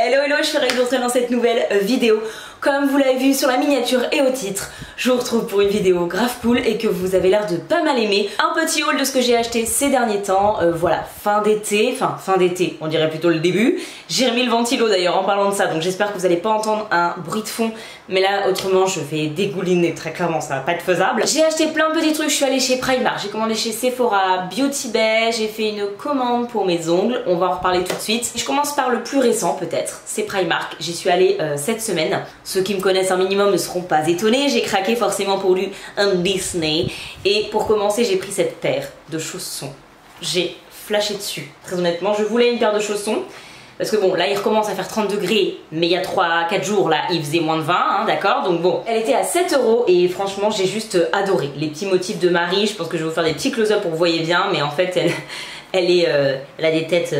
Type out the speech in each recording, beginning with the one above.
Hello hello, je suis ravie de vous retrouver dans cette nouvelle vidéo. Comme vous l'avez vu sur la miniature et au titre, je vous retrouve pour une vidéo grave cool et que vous avez l'air de pas mal aimer. Un petit haul de ce que j'ai acheté ces derniers temps, voilà, fin d'été, on dirait plutôt le début. J'ai remis le ventilo d'ailleurs en parlant de ça, donc j'espère que vous n'allez pas entendre un bruit de fond. Mais là, autrement, je vais dégouliner très clairement, ça va pas être faisable. J'ai acheté plein de petits trucs, je suis allée chez Primark, j'ai commandé chez Sephora, Beauty Bay, j'ai fait une commande pour mes ongles, on va en reparler tout de suite. Je commence par le plus récent peut-être, c'est Primark. J'y suis allée cette semaine. Ceux qui me connaissent un minimum ne seront pas étonnés, j'ai craqué forcément pour du Disney. Et pour commencer, j'ai pris cette paire de chaussons. J'ai flashé dessus. Très honnêtement, je voulais une paire de chaussons. Parce que bon, là il recommence à faire 30 degrés, mais il y a 3-4 jours là, il faisait moins de 20, hein, d'accord. Donc bon, elle était à 7 € et franchement j'ai juste adoré. Les petits motifs de Marie, je pense que je vais vous faire des petits close-up pour que vous voyez bien, mais en fait elle a des têtes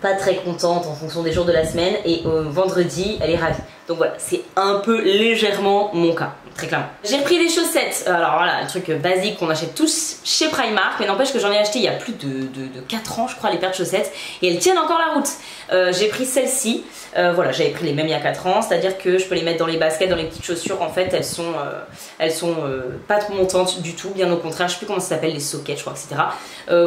pas très contentes en fonction des jours de la semaine et vendredi elle est ravie. Donc voilà, c'est un peu légèrement mon cas, très clairement. J'ai repris des chaussettes, alors voilà, un truc basique qu'on achète tous chez Primark, mais n'empêche que j'en ai acheté il y a plus de 4 ans je crois, les paires de chaussettes, et elles tiennent encore la route. J'ai pris celle-ci, voilà, j'avais pris les mêmes il y a 4 ans, c'est-à-dire que je peux les mettre dans les baskets, dans les petites chaussures, en fait elles sont pas trop montantes du tout, bien au contraire, je sais plus comment ça s'appelle, les sockets je crois, etc.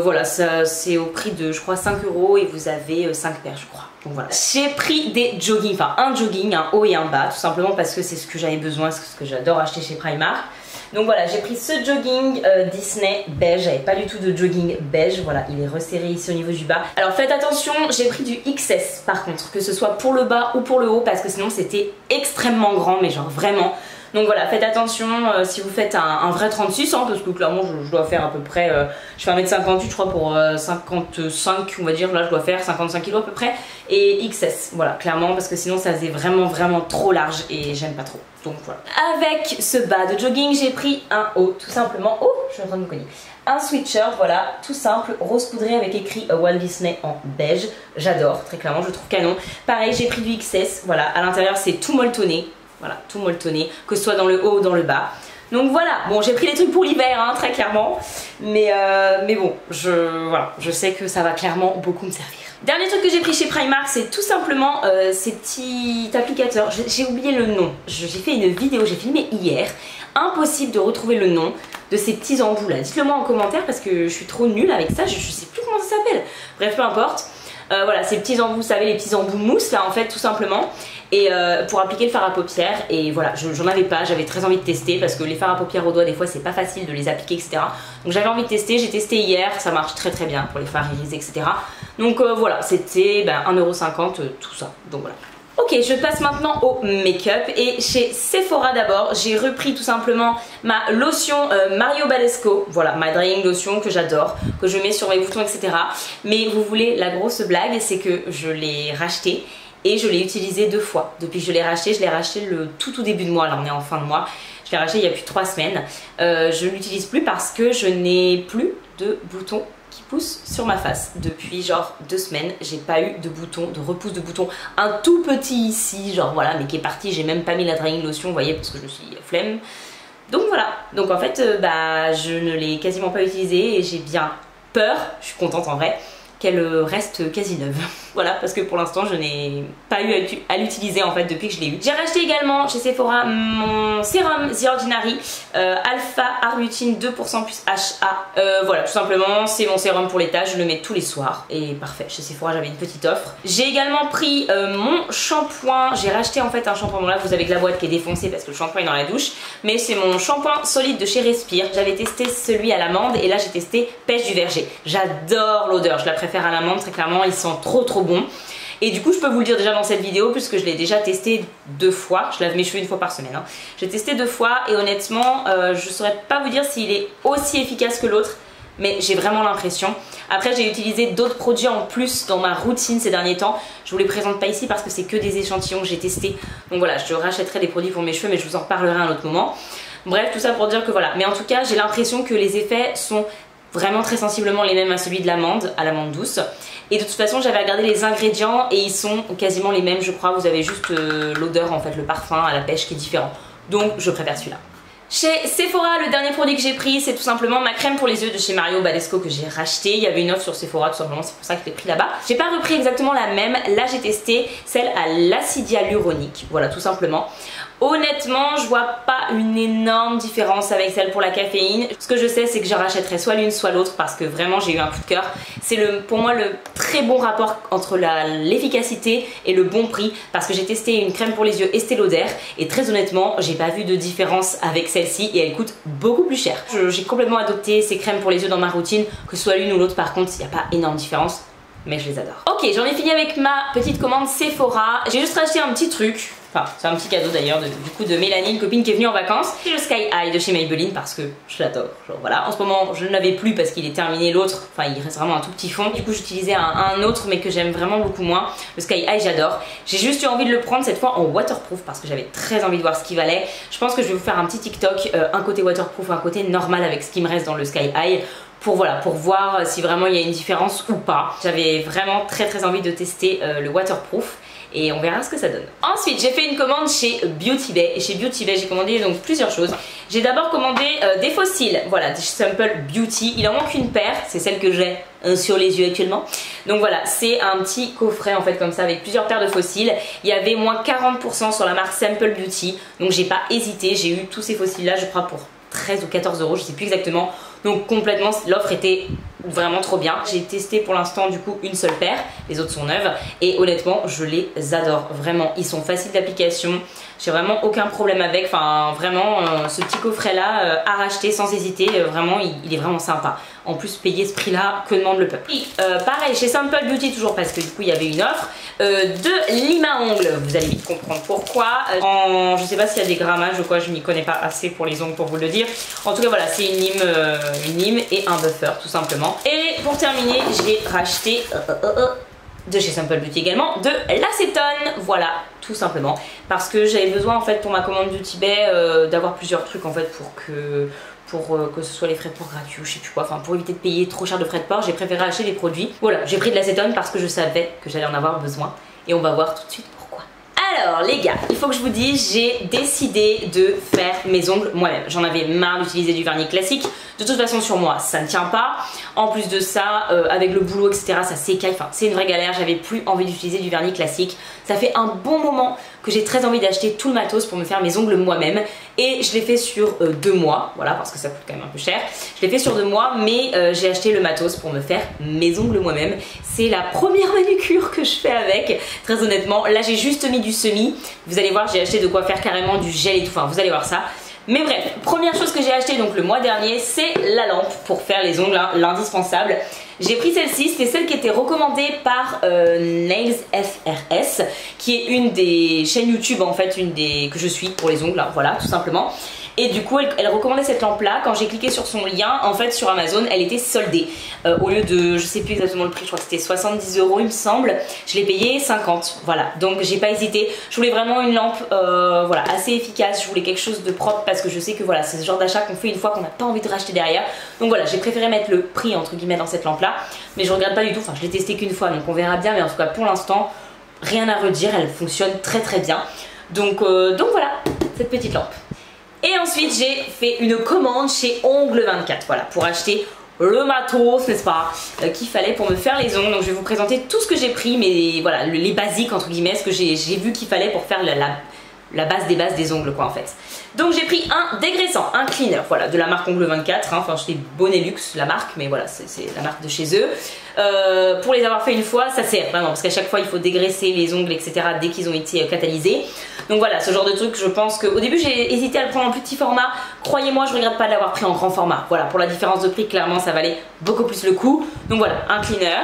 Voilà, c'est au prix de je crois 5 € et vous avez 5 paires je crois. Donc voilà. J'ai pris des jogging, enfin un jogging, un haut et un bas, tout simplement parce que c'est ce que j'avais besoin, c'est ce que j'adore acheter chez Primark. Donc voilà, j'ai pris ce jogging Disney beige, j'avais pas du tout de jogging beige, voilà, il est resserré ici au niveau du bas. Alors faites attention, j'ai pris du XS par contre, que ce soit pour le bas ou pour le haut, parce que sinon c'était extrêmement grand, mais genre vraiment. Donc voilà, faites attention si vous faites un vrai 36, hein, parce que clairement je dois faire à peu près, je fais 1m58 je crois pour 55 on va dire, là je dois faire 55 kg à peu près, et XS, voilà, clairement, parce que sinon ça faisait vraiment trop large et j'aime pas trop. Donc voilà. Avec ce bas de jogging, j'ai pris un haut, tout simplement. Oh, je suis en train de me cogner. Un sweatshirt, voilà, tout simple, rose poudré avec écrit Walt Disney en beige. J'adore, très clairement, je trouve canon. Pareil, j'ai pris du XS, voilà, à l'intérieur c'est tout molletonné. Voilà, tout molletonné, que ce soit dans le haut ou dans le bas. Donc voilà, bon j'ai pris les trucs pour l'hiver, hein, très clairement. Mais bon, voilà, je sais que ça va clairement beaucoup me servir. Dernier truc que j'ai pris chez Primark, c'est tout simplement ces petits applicateurs. J'ai oublié le nom. J'ai fait une vidéo, j'ai filmé hier. Impossible de retrouver le nom de ces petits embouts là. Dites-le moi en commentaire parce que je suis trop nulle avec ça, je sais plus comment ça s'appelle. Bref, peu importe. Voilà, ces petits embouts, vous savez, les petits embouts mousse là en fait, tout simplement. Et pour appliquer le fard à paupières, et voilà, j'en avais pas, j'avais très envie de tester parce que les fards à paupières au doigt des fois c'est pas facile de les appliquer, etc. Donc j'avais envie de tester, j'ai testé hier, ça marche très bien pour les fards irisés, etc. Donc voilà, c'était 1,50 € tout ça, donc voilà. Ok, je passe maintenant au make-up et chez Sephora d'abord, j'ai repris tout simplement ma lotion Mario Badescu, voilà, ma drying lotion que j'adore, que je mets sur mes boutons, etc. Mais vous voulez la grosse blague, c'est que je l'ai racheté et je l'ai utilisé 2 fois. Depuis que je l'ai racheté le tout début de mois, là on est en fin de mois. Je l'ai racheté il y a plus de 3 semaines. Je ne l'utilise plus parce que je n'ai plus de boutons qui poussent sur ma face. Depuis genre 2 semaines, j'ai pas eu de bouton, de repousse de bouton. Un tout petit ici, genre voilà, mais qui est parti. J'ai même pas mis la drying lotion, vous voyez, parce que je suis flemme. Donc voilà, donc en fait, je ne l'ai quasiment pas utilisé et j'ai bien peur, je suis contente en vrai, qu'elle reste quasi neuve. Voilà, parce que pour l'instant je n'ai pas eu à l'utiliser en fait depuis que je l'ai eu. J'ai racheté également chez Sephora mon sérum The Ordinary Alpha Arbutin 2% plus HA. Voilà, tout simplement c'est mon sérum pour l'étage, je le mets tous les soirs et parfait. Chez Sephora j'avais une petite offre. J'ai également pris mon shampoing. J'ai racheté en fait un shampoing, bon là vous avez que la boîte qui est défoncée parce que le shampoing est dans la douche, mais c'est mon shampoing solide de chez Respire. J'avais testé celui à l'amande et là j'ai testé pêche du verger. J'adore l'odeur, je la préfère à l'amande, très clairement, il sent trop bon. Et du coup je peux vous le dire déjà dans cette vidéo puisque je l'ai déjà testé 2 fois, je lave mes cheveux 1 fois par semaine, hein. J'ai testé 2 fois et honnêtement je saurais pas vous dire s'il est aussi efficace que l'autre, mais j'ai vraiment l'impression. Après j'ai utilisé d'autres produits en plus dans ma routine ces derniers temps, je vous les présente pas ici parce que c'est que des échantillons que j'ai testés, donc voilà, je rachèterai des produits pour mes cheveux mais je vous en reparlerai à un autre moment. Bref, tout ça pour dire que voilà, mais en tout cas j'ai l'impression que les effets sont vraiment très sensiblement les mêmes à celui de l'amande, à l'amande douce. Et de toute façon j'avais regardé les ingrédients et ils sont quasiment les mêmes je crois, vous avez juste l'odeur en fait, le parfum à la pêche qui est différent. Donc je préfère celui-là. Chez Sephora, le dernier produit que j'ai pris, c'est tout simplement ma crème pour les yeux de chez Mario Badescu que j'ai racheté. Il y avait une offre sur Sephora tout simplement, c'est pour ça que je l'ai pris là-bas. J'ai pas repris exactement la même, là j'ai testé celle à l'acide hyaluronique, voilà tout simplement. Honnêtement, je vois pas une énorme différence avec celle pour la caféine. Ce que je sais, c'est que je rachèterai soit l'une soit l'autre parce que vraiment j'ai eu un coup de cœur. C'est pour moi le très bon rapport entre l'efficacité et le bon prix parce que j'ai testé une crème pour les yeux Estée Lauder et très honnêtement, j'ai pas vu de différence avec celle-ci et elle coûte beaucoup plus cher. J'ai complètement adopté ces crèmes pour les yeux dans ma routine, que ce soit l'une ou l'autre. Par contre, il n'y a pas énorme différence. Mais je les adore. Ok, j'en ai fini avec ma petite commande Sephora. J'ai juste racheté un petit truc. Enfin, c'est un petit cadeau d'ailleurs du coup de Mélanie, une copine qui est venue en vacances. C'est le Sky High de chez Maybelline parce que je l'adore. Genre voilà, en ce moment je ne l'avais plus parce qu'il est terminé l'autre. Enfin, il reste vraiment un tout petit fond. Du coup, j'utilisais un autre mais que j'aime vraiment beaucoup moins. Le Sky High, j'adore. J'ai juste eu envie de le prendre cette fois en waterproof parce que j'avais très envie de voir ce qu'il valait. Je pense que je vais vous faire un petit TikTok, un côté waterproof, un côté normal avec ce qui me reste dans le Sky High. Pour voir si vraiment il y a une différence ou pas. J'avais vraiment très envie de tester le waterproof et on verra ce que ça donne. Ensuite, j'ai fait une commande chez Beauty Bay et chez Beauty Bay j'ai commandé donc plusieurs choses. J'ai d'abord commandé des faux cils, voilà, des Simple Beauty. Il en manque une paire, c'est celle que j'ai sur les yeux actuellement. Donc voilà, c'est un petit coffret en fait comme ça avec plusieurs paires de faux cils. Il y avait moins 40% sur la marque Simple Beauty, donc j'ai pas hésité, j'ai eu tous ces faux cils là je crois pour 13 ou 14 euros, je sais plus exactement. Donc complètement, l'offre était vraiment trop bien. J'ai testé pour l'instant du coup une seule paire, les autres sont neuves et honnêtement je les adore vraiment. Ils sont faciles d'application, j'ai vraiment aucun problème avec. Enfin vraiment ce petit coffret là à racheter sans hésiter, vraiment il est vraiment sympa. En plus payer ce prix là, que demande le peuple. Et, pareil chez Simple Beauty toujours parce que du coup il y avait une offre de lime à ongles. Vous allez vite comprendre pourquoi. Je sais pas s'il y a des grammages ou quoi, je m'y connais pas assez pour les ongles pour vous le dire. En tout cas voilà, c'est une lime et un buffer tout simplement. Et pour terminer, j'ai racheté de chez Simple Beauty également de l'acétone, voilà tout simplement parce que j'avais besoin en fait pour ma commande Beauty Bay d'avoir plusieurs trucs en fait pour que ce soit les frais de port gratuits ou je sais plus quoi, enfin pour éviter de payer trop cher de frais de port, j'ai préféré acheter des produits. Voilà, j'ai pris de l'acétone parce que je savais que j'allais en avoir besoin et on va voir tout de suite pourquoi. Alors les gars, il faut que je vous dise, j'ai décidé de faire mes ongles moi-même. J'en avais marre d'utiliser du vernis classique. De toute façon sur moi ça ne tient pas. En plus de ça, avec le boulot etc ça s'écaille. Enfin c'est une vraie galère, j'avais plus envie d'utiliser du vernis classique. Ça fait un bon moment que j'ai très envie d'acheter tout le matos pour me faire mes ongles moi-même. Et je l'ai fait sur 2 mois, voilà parce que ça coûte quand même un peu cher. Je l'ai fait sur 2 mois mais j'ai acheté le matos pour me faire mes ongles moi-même. C'est la première manucure que je fais avec, très honnêtement. Là j'ai juste mis du semi. Vous allez voir j'ai acheté de quoi faire carrément du gel et tout, enfin vous allez voir ça. Mais bref, première chose que j'ai acheté donc le mois dernier, c'est la lampe pour faire les ongles, hein, l'indispensable. J'ai pris celle-ci, c'était celle qui était recommandée par Nails FRS, qui est une des chaînes YouTube en fait, que je suis pour les ongles, hein, voilà tout simplement. Et du coup elle recommandait cette lampe là. Quand j'ai cliqué sur son lien en fait sur Amazon elle était soldée, au lieu de, je sais plus exactement le prix, je crois que c'était 70 € il me semble, je l'ai payé 50, voilà. Donc j'ai pas hésité, je voulais vraiment une lampe voilà, assez efficace, je voulais quelque chose de propre parce que je sais que voilà c'est ce genre d'achat qu'on fait une fois qu'on n'a pas envie de racheter derrière. Donc voilà, j'ai préféré mettre le prix entre guillemets dans cette lampe là, mais je regrette pas du tout, enfin je l'ai testé qu'une fois donc on verra bien, mais en tout cas pour l'instant rien à redire, elle fonctionne très bien. Donc voilà cette petite lampe. Et ensuite j'ai fait une commande chez Ongles 24, voilà, pour acheter le matos, n'est-ce pas, qu'il fallait pour me faire les ongles. Donc je vais vous présenter tout ce que j'ai pris, mais voilà, les basiques entre guillemets, ce que j'ai vu qu'il fallait pour faire la base des ongles quoi en fait. Donc j'ai pris un dégraissant, un cleaner, voilà, de la marque Ongles 24, hein, enfin c'était Bonelux la marque, mais voilà c'est la marque de chez eux. Pour les avoir fait une fois, ça sert vraiment parce qu'à chaque fois il faut dégraisser les ongles etc dès qu'ils ont été catalysés. Donc voilà, ce genre de truc, je pense qu'au début j'ai hésité à le prendre en plus petit format. Croyez-moi, je regrette pas de l'avoir pris en grand format. Voilà, pour la différence de prix, clairement ça valait beaucoup plus le coup. Donc voilà, un cleaner.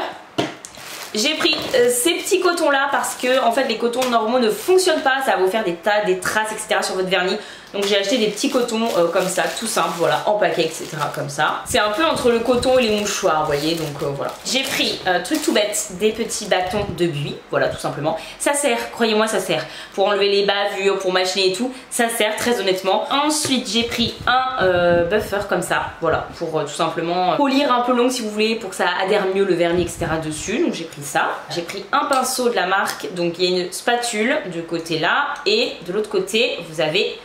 J'ai pris ces petits cotons là parce que en fait les cotons normaux ne fonctionnent pas, ça va vous faire des tas, des traces etc sur votre vernis. Donc j'ai acheté des petits cotons comme ça, tout simple, voilà, en paquet etc comme ça. C'est un peu entre le coton et les mouchoirs, vous voyez, donc voilà. J'ai pris, truc tout bête, des petits bâtons de buis, voilà tout simplement. Ça sert, croyez-moi ça sert, pour enlever les bavures, pour mâcher et tout, ça sert très honnêtement. Ensuite j'ai pris un buffer comme ça, voilà, pour tout simplement polir un peu l'ongle si vous voulez, pour que ça adhère mieux le vernis etc dessus, donc j'ai pris ça. J'ai pris un pinceau de la marque, donc il y a une spatule du côté là, et de l'autre côté vous avez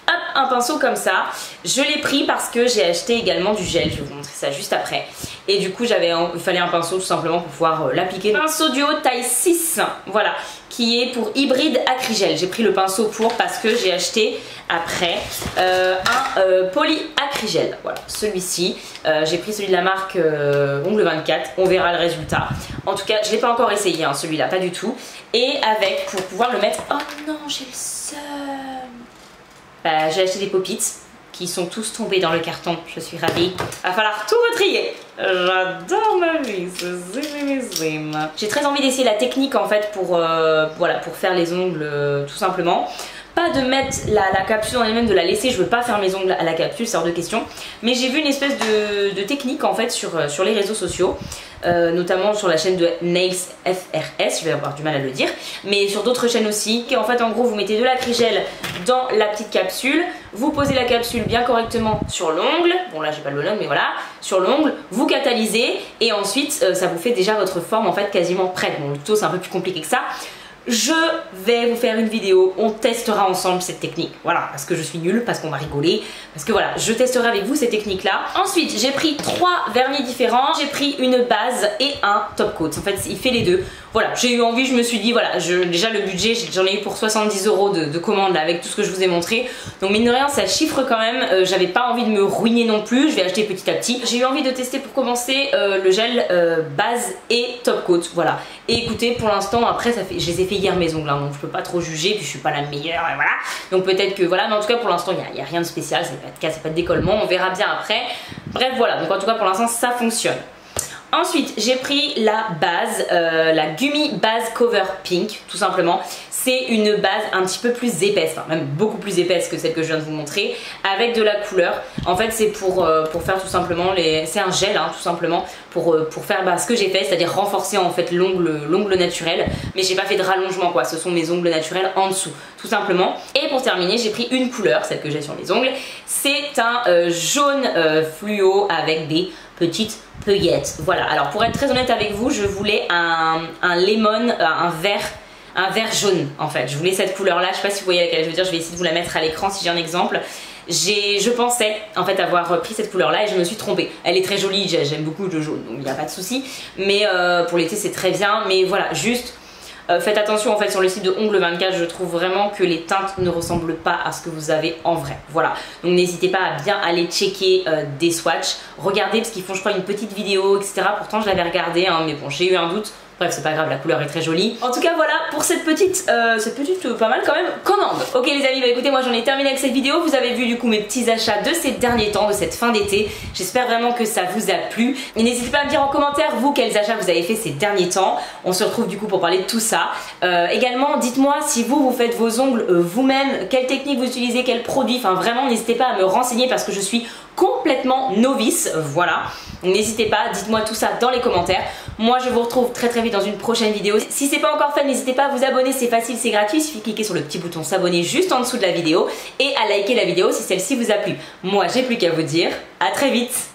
hop, un pinceau comme ça. Je l'ai pris parce que j'ai acheté également du gel, je vais vous montrer ça juste après. Et du coup il fallait un pinceau tout simplement pour pouvoir l'appliquer. Pinceau duo taille 6, voilà, qui est pour hybride acrygel. J'ai pris le pinceau parce que j'ai acheté après un poly acrygel. Voilà, celui-ci. J'ai pris celui de la marque Ongle 24, on verra le résultat. En tout cas, je ne l'ai pas encore essayé, hein, celui-là, pas du tout. Et avec, pour pouvoir le mettre... Oh non, j'ai le seum. Bah, j'ai acheté des pop-its qui sont tous tombés dans le carton, je suis ravie. Va falloir tout retrier. J'adore ma vie, j'ai très envie d'essayer la technique en fait pour, voilà, pour faire les ongles tout simplement. Pas de mettre la capsule en elle-même, de la laisser, je veux pas faire mes ongles à la capsule, c'est hors de question. Mais j'ai vu une espèce de technique en fait sur les réseaux sociaux, notamment sur la chaîne de Nails FRS, je vais avoir du mal à le dire, mais sur d'autres chaînes aussi. Et en fait en gros vous mettez de l'acrygel dans la petite capsule, vous posez la capsule bien correctement sur l'ongle, bon là j'ai pas le bon ongle mais voilà, sur l'ongle, vous catalysez et ensuite ça vous fait déjà votre forme en fait quasiment prête. Bon le tuto c'est un peu plus compliqué que ça. Je vais vous faire une vidéo, on testera ensemble cette technique, voilà, parce que je suis nulle, parce qu'on va rigoler, parce que voilà, je testerai avec vous cette technique là. Ensuite j'ai pris 3 vernis différents, j'ai pris une base et un top coat, en fait il fait les deux. Voilà, j'ai eu envie, je me suis dit voilà, déjà le budget, j'en ai eu pour 70 € de commande là, avec tout ce que je vous ai montré, donc mine de rien ça chiffre quand même, j'avais pas envie de me ruiner non plus, je vais acheter petit à petit. J'ai eu envie de tester pour commencer le gel base et top coat, voilà. Et écoutez, pour l'instant après je les ai fait hier mes ongles, hein, donc je peux pas trop juger, puis je suis pas la meilleure, et voilà. Donc peut-être que voilà, mais en tout cas pour l'instant il y a rien de spécial, c'est pas de cas, c'est pas de décollement, on verra bien après. Bref voilà, donc en tout cas pour l'instant ça fonctionne. Ensuite j'ai pris la base, la Gummy Base Cover Pink tout simplement. C'est une base un petit peu plus épaisse, enfin même beaucoup plus épaisse que celle que je viens de vous montrer, avec de la couleur. En fait c'est pour faire tout simplement c'est un gel hein, tout simplement pour faire ce que j'ai fait, c'est-à-dire renforcer en fait l'ongle naturel, mais j'ai pas fait de rallongement quoi, ce sont mes ongles naturels en dessous tout simplement. Et pour terminer j'ai pris une couleur, celle que j'ai sur mes ongles, c'est un jaune fluo avec des petites paillettes. Voilà, alors pour être très honnête avec vous, je voulais un lemon, un vert jaune en fait. Je voulais cette couleur là, je sais pas si vous voyez laquelle je veux dire, je vais essayer de vous la mettre à l'écran si j'ai un exemple. Je pensais en fait avoir pris cette couleur là et je me suis trompée. Elle est très jolie, j'aime beaucoup le jaune donc il n'y a pas de souci. Mais pour l'été c'est très bien, mais voilà, juste... faites attention en fait sur le site de Ongle 24, je trouve vraiment que les teintes ne ressemblent pas à ce que vous avez en vrai. Voilà, donc n'hésitez pas à bien aller checker des swatchs, regardez parce qu'ils font je crois une petite vidéo etc. Pourtant je l'avais regardé hein, mais bon j'ai eu un doute. Bref, c'est pas grave, la couleur est très jolie. En tout cas, voilà pour cette petite pas mal quand même, commande. Ok les amis, bah écoutez, moi j'en ai terminé avec cette vidéo. Vous avez vu du coup mes petits achats de ces derniers temps, de cette fin d'été. J'espère vraiment que ça vous a plu. Et n'hésitez pas à me dire en commentaire, vous, quels achats vous avez fait ces derniers temps. On se retrouve du coup pour parler de tout ça. Également, dites-moi si vous faites vos ongles vous-même, quelle technique vous utilisez, quel produit. Enfin vraiment, n'hésitez pas à me renseigner parce que je suis complètement novice, voilà. N'hésitez pas, dites-moi tout ça dans les commentaires. Moi je vous retrouve très vite dans une prochaine vidéo. Si c'est pas encore fait, n'hésitez pas à vous abonner, c'est facile, c'est gratuit. Il suffit de cliquer sur le petit bouton s'abonner juste en dessous de la vidéo et à liker la vidéo si celle-ci vous a plu. Moi j'ai plus qu'à vous dire à très vite.